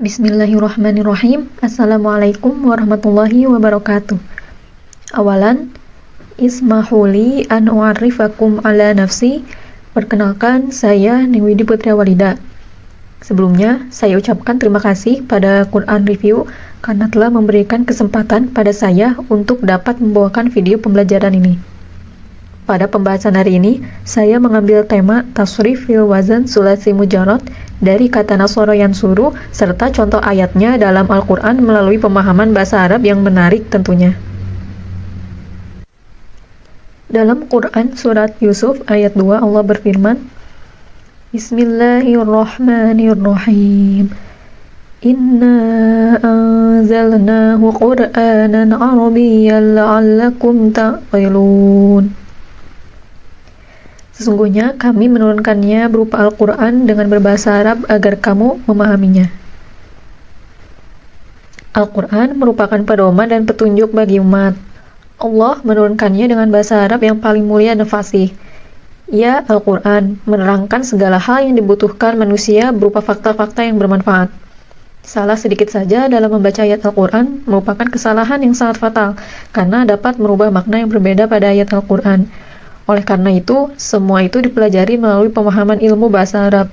Bismillahirrahmanirrahim. Assalamualaikum warahmatullahi wabarakatuh. Awalan, ismahuli an u'arrifakum ala nafsi. Perkenalkan, saya Niwidi Putri Walida. Sebelumnya, saya ucapkan terima kasih pada Quran Review karena telah memberikan kesempatan pada saya untuk dapat membawakan video pembelajaran ini. Pada pembahasan hari ini, saya mengambil tema tasrif fil wazan sulasi mujarrad dari kata nasoro yansuru serta contoh ayatnya dalam Al-Quran melalui pemahaman bahasa Arab yang menarik tentunya. Dalam Quran surat Yusuf ayat 2 Allah berfirman, Bismillahirrahmanirrahim. Inna anzalnahu Qur'anan Arabiyyan la'allakum ta'qilun. Sesungguhnya kami menurunkannya berupa Al-Quran dengan berbahasa Arab agar kamu memahaminya. Al-Quran merupakan pedoman dan petunjuk bagi umat. Allah menurunkannya dengan bahasa Arab yang paling mulia dan fasih. Ia, Al-Quran, menerangkan segala hal yang dibutuhkan manusia berupa fakta-fakta yang bermanfaat. Salah sedikit saja dalam membaca ayat Al-Quran merupakan kesalahan yang sangat fatal, karena dapat merubah makna yang berbeda pada ayat Al-Quran. Oleh karena itu, semua itu dipelajari melalui pemahaman ilmu bahasa Arab.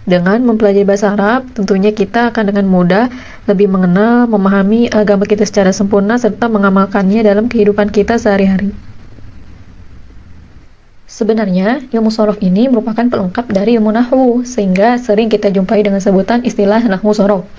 Dengan mempelajari bahasa Arab, tentunya kita akan dengan mudah lebih mengenal, memahami agama kita secara sempurna, serta mengamalkannya dalam kehidupan kita sehari-hari. Sebenarnya, ilmu shorof ini merupakan pelengkap dari ilmu nahwu, sehingga sering kita jumpai dengan sebutan istilah nahwu shorof.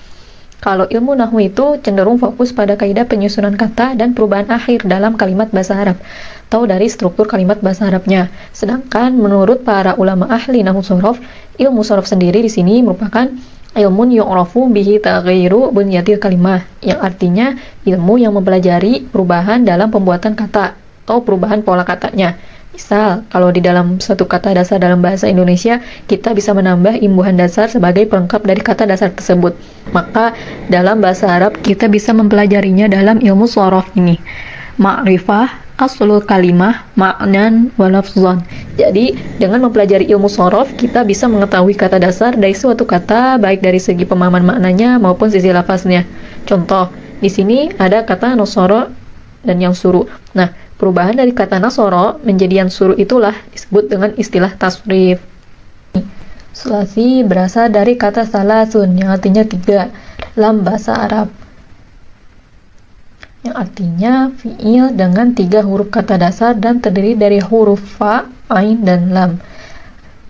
Kalau ilmu nahwu itu cenderung fokus pada kaidah penyusunan kata dan perubahan akhir dalam kalimat bahasa Arab, atau dari struktur kalimat bahasa Arabnya. Sedangkan menurut para ulama ahli nahwu shorof, ilmu shorof sendiri di sini merupakan ilmun yu'rafu bihi taghayyiru bunyatil kalimah, yang artinya ilmu yang mempelajari perubahan dalam pembuatan kata atau perubahan pola katanya. Misal, kalau di dalam suatu kata dasar dalam bahasa Indonesia, kita bisa menambah imbuhan dasar sebagai pelengkap dari kata dasar tersebut. Maka, dalam bahasa Arab, kita bisa mempelajarinya dalam ilmu shorof ini. Ma'rifah, aslul kalimah, ma'nan, walafzon. Jadi, dengan mempelajari ilmu shorof, kita bisa mengetahui kata dasar dari suatu kata, baik dari segi pemahaman maknanya maupun sisi lafaznya. Contoh, di sini ada kata nasoro dan yang suruh. Nah, perubahan dari kata nasoro menjadi yang suruh itulah disebut dengan istilah tasrif. Sulasi berasal dari kata salasun yang artinya 3 dalam bahasa Arab, yang artinya fi'il dengan 3 huruf kata dasar dan terdiri dari huruf fa, ain, dan lam.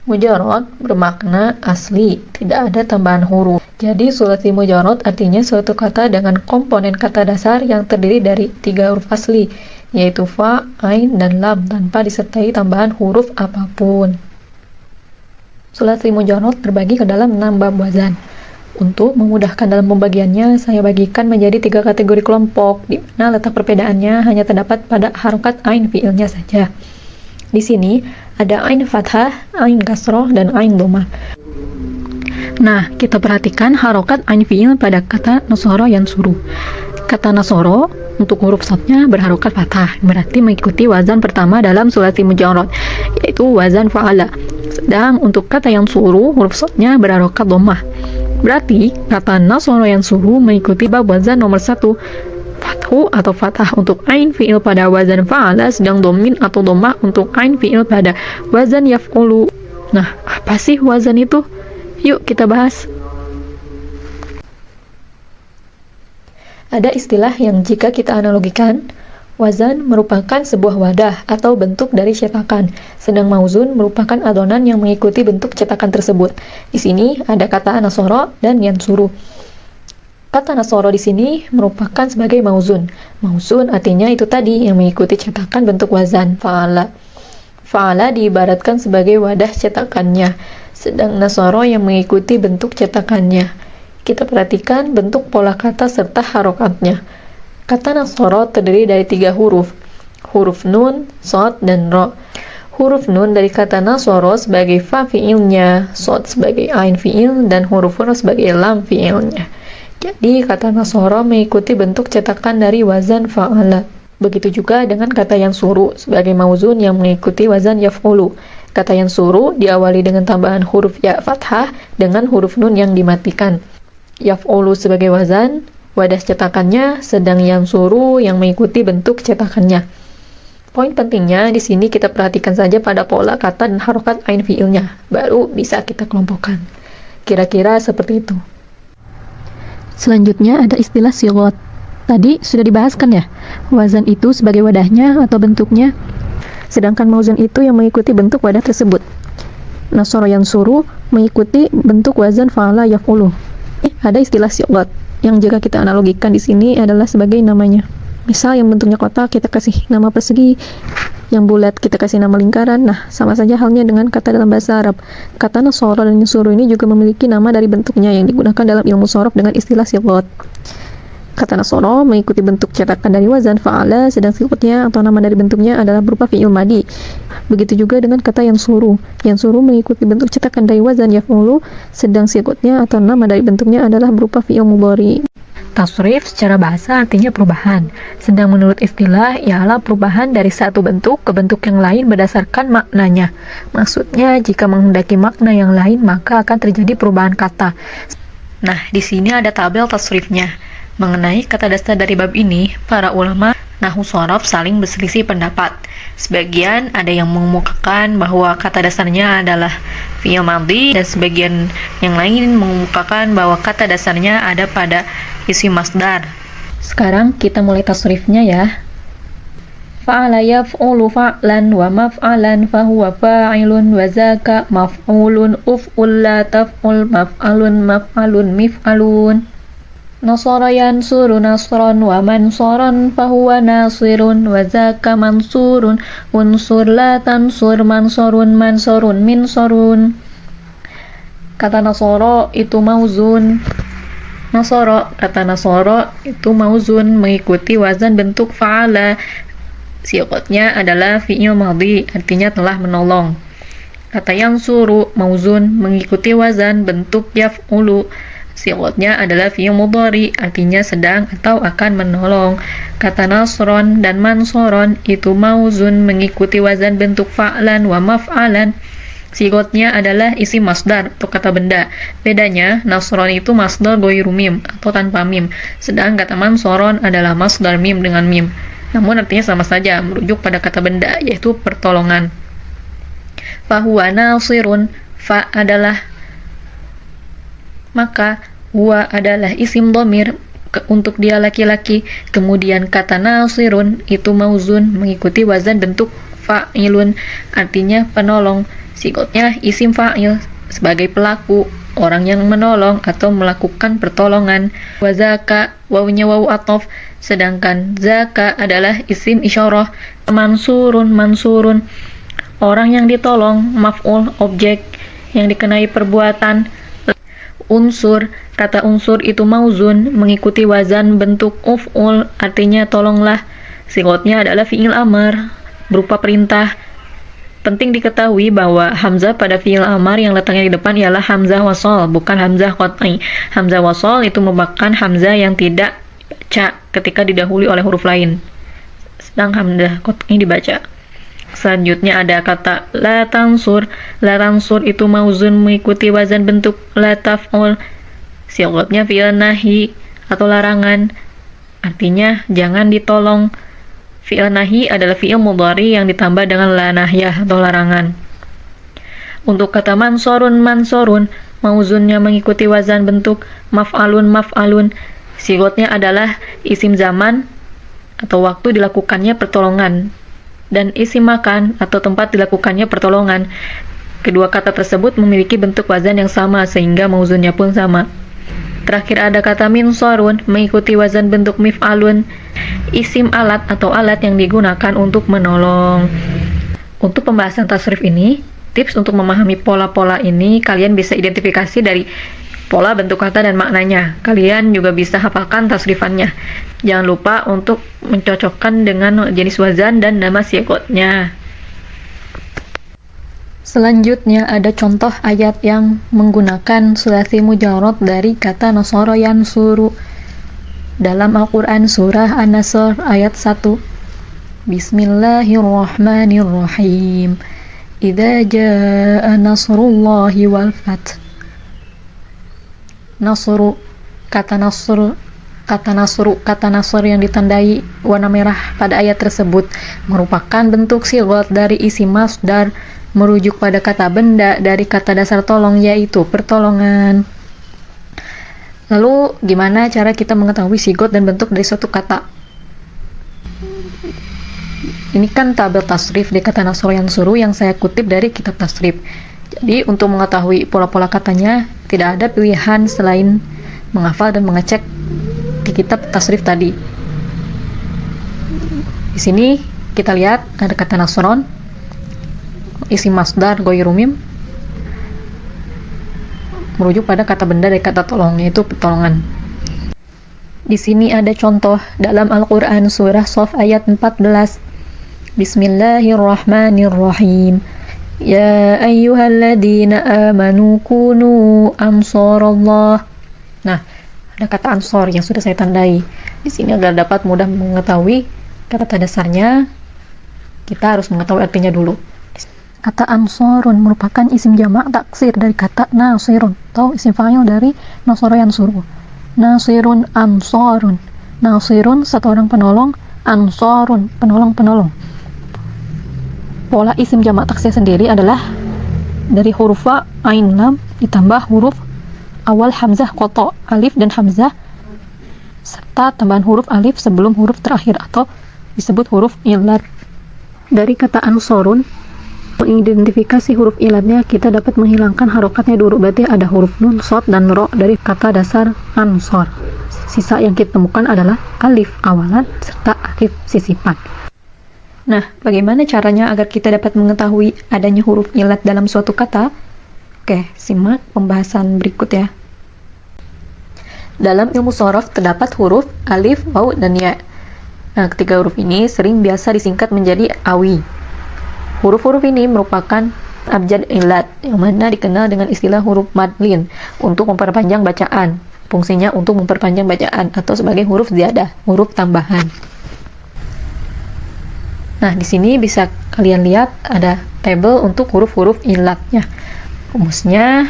Mujarrad bermakna asli, tidak ada tambahan huruf. Jadi sulasi mujarrad artinya suatu kata dengan komponen kata dasar yang terdiri dari 3 huruf asli, yaitu fa, ain, dan lam, tanpa disertai tambahan huruf apapun. Sulasi mujarrad terbagi ke dalam 6 bab wazan. Untuk memudahkan dalam pembagiannya, saya bagikan menjadi 3 kategori kelompok, di mana letak perbedaannya hanya terdapat pada harokat ain fi'ilnya saja. Di sini ada ain fathah, ain kasroh, dan ain dhammah. Nah, kita perhatikan harokat ain fi'il pada kata nasoro yansuru. Kata nasoro untuk huruf shadnya berharokat fathah, berarti mengikuti wazan pertama dalam sulasi mujarrad, yaitu wazan fa'ala. Sedang untuk kata yansuru, huruf shadnya berharokat dhammah. Berarti kata nasoro yansuru mengikuti bab wazan nomor 1, fathu atau fathah untuk ain fi'il pada wazan fa'ala, sedang domin atau dhammah untuk ain fi'il pada wazan yaf'ulu. Nah, apa sih wazan itu? Yuk kita bahas. Ada istilah yang jika kita analogikan, wazan merupakan sebuah wadah atau bentuk dari cetakan, sedang mauzun merupakan adonan yang mengikuti bentuk cetakan tersebut. Di sini ada kata nasoro dan yansuru. Kata nasoro di sini merupakan sebagai mauzun. Mauzun artinya itu tadi yang mengikuti cetakan bentuk wazan fa'ala. Fa'ala diibaratkan sebagai wadah cetakannya, sedang nasoro yang mengikuti bentuk cetakannya. Kita perhatikan bentuk pola kata serta harokatnya. Kata nasoro terdiri dari 3 huruf, huruf nun, shad, dan ro. Huruf nun dari kata nasoro sebagai fa fi'ilnya, shad sebagai ain fi'il, dan huruf ro sebagai lam fi'ilnya. Jadi kata nasoro mengikuti bentuk cetakan dari wazan fa'ala. Begitu juga dengan kata yang suru sebagai mauzun yang mengikuti wazan yaf'ulu. Kata yang suru diawali dengan tambahan huruf ya fathah dengan huruf nun yang dimatikan. yaf'ulu sebagai wazan, wadah cetakannya, sedang yansuru yang mengikuti bentuk cetakannya. Poin pentingnya di sini kita perhatikan saja pada pola kata dan harokat ain fiilnya, baru bisa kita kelompokkan. Kira-kira seperti itu. Selanjutnya ada istilah sigot. Tadi sudah dibahaskan ya, wazan itu sebagai wadahnya atau bentuknya, sedangkan mauzan itu yang mengikuti bentuk wadah tersebut. Nasara yansuru mengikuti bentuk wazan fa'ala yaf'ulu. Ada istilah sigot yang jika kita analogikan di sini adalah sebagai namanya. Misal yang bentuknya kotak kita kasih nama persegi, yang bulat kita kasih nama lingkaran. Nah, sama saja halnya dengan kata dalam bahasa Arab. Kata nasara dan yansuru ini juga memiliki nama dari bentuknya yang digunakan dalam ilmu shorof dengan istilah sigot. Kata nasara mengikuti bentuk cetakan dari wazan fa'ala, sedang sikutnya atau nama dari bentuknya adalah berupa fi'il madi. Begitu juga dengan kata yansuru. Yansuru mengikuti bentuk cetakan dari wazan yaf'ulu, sedang sikutnya atau nama dari bentuknya adalah berupa fi'il mudhari. Tasrif secara bahasa artinya perubahan, sedang menurut istilah ialah perubahan dari satu bentuk ke bentuk yang lain berdasarkan maknanya. Maksudnya, jika menghendaki makna yang lain, maka akan terjadi perubahan kata. Nah, di sini ada tabel tasrifnya. Mengenai kata dasar dari bab ini, para ulama nahwu shorof saling berselisih pendapat. Sebagian ada yang mengemukakan bahwa kata dasarnya adalah fi'il madhi, dan sebagian yang lain mengemukakan bahwa kata dasarnya ada pada isim masdar. Sekarang kita mulai tasrifnya ya. Fa'ala yaf'ulu fa'lan wa maf'alan fahuwa fa'ilun wa zaka maf'ulun uf'ul la taf'ul maf'alun maf'alun mif'alun. Nasara yansuru nasran wa mansaran fahuwa nasirun wa zaka mansurun unsur la tansur mansurun mansurun minsarun. Kata nasara itu mauzun. Kata nasara itu mauzun mengikuti wazan bentuk fa'ala. Siqatnya adalah fi'il madhi, artinya telah menolong. Kata yansuru mauzun mengikuti wazan bentuk yaf'ulu. Siqatnya adalah fi'il mudhari, artinya sedang atau akan menolong. Kata nasron dan mansoron itu mauzun mengikuti wazan bentuk fa'lan wa maf'alan. Siqatnya adalah isim masdar atau kata benda. Bedanya, nasron itu masdar ghairu mim atau tanpa mim, sedang kata mansoron adalah masdar mim dengan mim. Namun artinya sama saja, merujuk pada kata benda, yaitu pertolongan. Fahuwa nasirun, fa adalah, maka huwa adalah isim dhamir untuk dia laki-laki. Kemudian kata nasirun itu mauzun mengikuti wazan bentuk fa'ilun, artinya penolong. Siqatnya isim fa'il sebagai pelaku, orang yang menolong atau melakukan pertolongan. Wa zaka, wawunya wawu ataf, sedangkan zaka adalah isim isyarah. Mansurun, orang yang ditolong. Maf'ul, objek yang dikenai perbuatan. Unsur, kata unsur itu mauzun mengikuti wazan bentuk uf'ul, artinya tolonglah. Siqatnya adalah fi'il amar berupa perintah. Penting diketahui bahwa hamzah pada fi'il amar yang letaknya di depan ialah hamzah wasol, bukan hamzah qat'i. Hamzah wasol itu merupakan hamzah yang tidak dibaca ketika didahului oleh huruf lain, sedang hamzah qat'i dibaca. Selanjutnya ada kata la tansur. La tansur itu mauzun mengikuti wazan bentuk la taf'ul. Siqatnya fi'il nahi atau larangan, artinya jangan ditolong. Fi'il nahi adalah fi'il mudhari yang ditambah dengan la nahyah atau larangan. Untuk kata mansorun, mauzunnya mengikuti wazan bentuk maf'alun. Siqatnya adalah isim zaman atau waktu dilakukannya pertolongan, dan isim makan atau tempat dilakukannya pertolongan. Kedua kata tersebut memiliki bentuk wazan yang sama sehingga mauzunnya pun sama. Terakhir ada kata minsarun mengikuti wazan bentuk mif'alun, isim alat atau alat yang digunakan untuk menolong. Untuk pembahasan tasrif ini, tips untuk memahami pola-pola ini kalian bisa identifikasi dari pola bentuk kata dan maknanya. Kalian juga bisa hafalkan tasrifannya. Jangan lupa untuk mencocokkan dengan jenis wazan dan nama siqatnya. Selanjutnya ada contoh ayat yang menggunakan sulasi mujarrad dari kata nasara yansuru dalam Al-Quran surah An-Nasr ayat 1. Bismillahirrahmanirrahim. Idza jaa nasrullahi wal fath. Nasru kata nasr yang ditandai warna merah pada ayat tersebut merupakan bentuk sigot dari isim masdar merujuk pada kata benda dari kata dasar tolong, yaitu pertolongan. Lalu gimana cara kita mengetahui sigot dan bentuk dari suatu kata? Ini kan tabel tasrif di kata nasr yang suruh yang saya kutip dari kitab tasrif. Jadi untuk mengetahui pola-pola katanya tidak ada pilihan selain menghafal dan mengecek di kitab tasrif tadi. Di sini kita lihat ada kata nasron, isim masdar ghairu mim, merujuk pada kata benda dari kata tolong, yaitu pertolongan. Di sini ada contoh dalam Al-Quran surah Shaf ayat 14. Bismillahirrahmanirrahim. Ya ayyuhalladzina amanu kunu ansarallah. Nah, ada kata ansor yang sudah saya tandai. Di sini agar dapat mudah mengetahui kata dasarnya, kita harus mengetahui artinya dulu. Kata ansorun merupakan isim jamak taksir dari kata nasirun atau isim fa'il dari nasara yansuru. Nasirun, ansorun. Nasirun satu orang penolong, ansorun penolong-penolong. Pola isim jamak taksir sendiri adalah dari huruf fa, ain, lam ditambah huruf awal hamzah qata, alif dan hamzah serta tambahan huruf alif sebelum huruf terakhir atau disebut huruf ilat. Dari kata ansorun mengidentifikasi huruf ilatnya, kita dapat menghilangkan harokatnya dulu. Berarti ada huruf nun, shad, dan ro dari kata dasar ansor. Sisa yang kita temukan adalah alif awalan serta alif sisipan. Nah, bagaimana caranya agar kita dapat mengetahui adanya huruf ilat dalam suatu kata? Oke, simak pembahasan berikut ya. Dalam ilmu shorof terdapat huruf alif, waw, dan ya. Nah, ketiga huruf ini sering biasa disingkat menjadi awi. Huruf-huruf ini merupakan abjad ilat yang mana dikenal dengan istilah huruf madlin untuk memperpanjang bacaan. Fungsinya untuk memperpanjang bacaan atau sebagai huruf ziyadah, huruf tambahan. Nah, di sini bisa kalian lihat ada tabel untuk huruf-huruf ilatnya. Rumusnya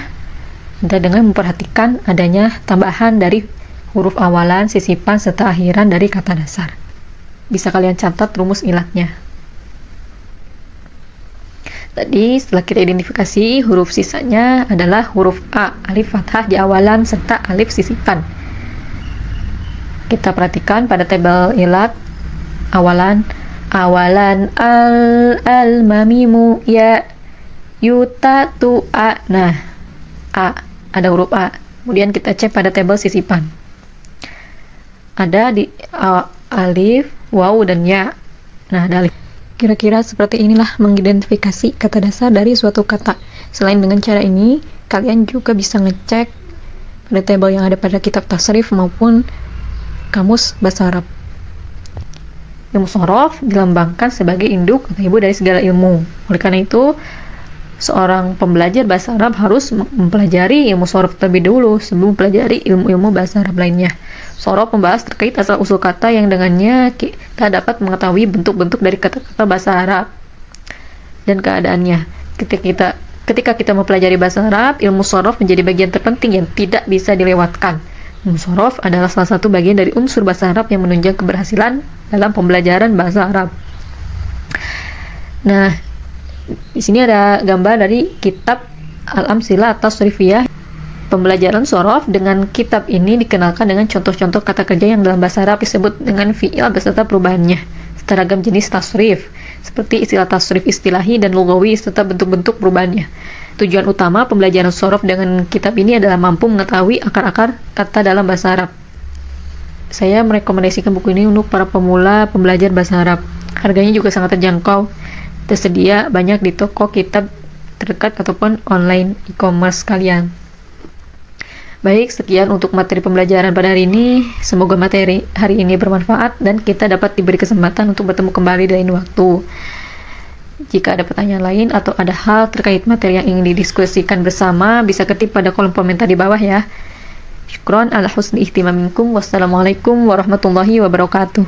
ada dengan memperhatikan adanya tambahan dari huruf awalan, sisipan, serta akhiran dari kata dasar. Bisa kalian catat rumus ilatnya. Tadi setelah kita identifikasi, huruf sisanya adalah huruf A, alif fathah di awalan serta alif sisipan. Kita perhatikan pada tabel ilat awalan al mamimu ya yuta tu a. Nah, A ada huruf A. Kemudian kita cek pada tabel sisipan. Ada di alif, waw, dan ya. Nah, ada alif. Kira-kira seperti inilah mengidentifikasi kata dasar dari suatu kata. Selain dengan cara ini, kalian juga bisa ngecek pada tabel yang ada pada kitab tasrif maupun kamus bahasa Arab. Ilmu shorof dilambangkan sebagai induk atau ibu dari segala ilmu. Oleh karena itu, seorang pembelajar bahasa Arab harus mempelajari ilmu shorof terlebih dulu sebelum mempelajari ilmu-ilmu bahasa Arab lainnya. Shorof membahas terkait asal-usul kata yang dengannya kita dapat mengetahui bentuk-bentuk dari kata-kata bahasa Arab dan keadaannya. Ketika kita mempelajari bahasa Arab, ilmu shorof menjadi bagian terpenting yang tidak bisa dilewatkan. Ilmu shorof adalah salah satu bagian dari unsur bahasa Arab yang menunjang keberhasilan dalam pembelajaran bahasa Arab. Nah, di sini ada gambar dari kitab Al-Amsilah At-Tasrifiyah. Pembelajaran shorof dengan kitab ini dikenalkan dengan contoh-contoh kata kerja yang dalam bahasa Arab disebut dengan fi'il beserta perubahannya, serta ragam jenis tasrif, seperti istilah tasrif istilahi dan lugawi serta bentuk-bentuk perubahannya. Tujuan utama pembelajaran shorof dengan kitab ini adalah mampu mengetahui akar-akar kata dalam bahasa Arab. Saya merekomendasikan buku ini untuk para pemula pembelajar bahasa Arab. Harganya juga sangat terjangkau, tersedia banyak di toko kitab terdekat ataupun online e-commerce kalian. Baik, sekian untuk materi pembelajaran pada hari ini. Semoga materi hari ini bermanfaat dan kita dapat diberi kesempatan untuk bertemu kembali di lain waktu. Jika ada pertanyaan lain atau ada hal terkait materi yang ingin didiskusikan bersama, bisa ketik pada kolom komentar di bawah ya. Syukron ala husni ihtimaminkum. Wassalamualaikum warahmatullahi wabarakatuh.